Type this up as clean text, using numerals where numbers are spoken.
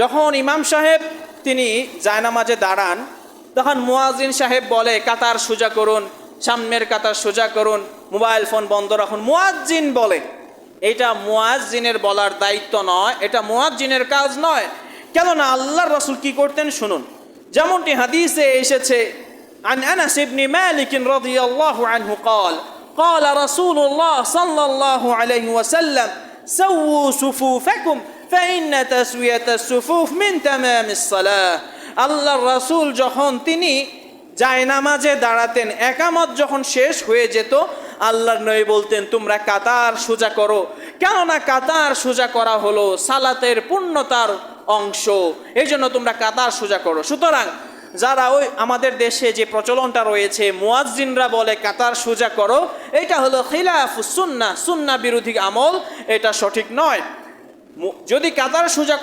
যখন ইমাম সাহেব তিনি জায়নামাজে দাঁড়ান, তখন মুয়াজ্জিন সাহেব বলে কাতার সোজা করুন, সামনের কাতার সোজা করুন, মোবাইল ফোন বন্ধ রাখুন। মুয়াজ্জিন বলে, এটা মুয়াজ্জিনের বলার দায়িত্ব নয়, এটা মুয়াজ্জিনের কাজ নয়। কেননা আল্লাহর রাসূল কি করতেন শুনুন। যেমনটি হাদিসে এসেছে, عن أنس بن مالك رضي الله عنه قال رسول الله صلى الله عليه وسلم سووا صفوفكم فإن تسوية الصفوف من تمام الصلاة। আল্লাহর রাসূল যখন তিনি জায়নামাজে দাঁড়াতেন, একামত যখন শেষ হয়ে যেত, আল্লাহর নবী বলতেন তোমরা কাতার সোজা করো, কেননা কাতার সোজা করা হলো সালাতের পূর্ণতার অংশ, এই জন্য তোমরা কাতার সোজা করো। সুতরাং যারা ওই আমাদের দেশে যে প্রচলনটা রয়েছে, মুয়াজ্জিনরা বলে কাতার সোজা করো, এটা হলো খিলাফুস সুন্নাহ, সুন্নাহ বিরোধী আমল, এটা সঠিক নয়। যদি কাতার সোজা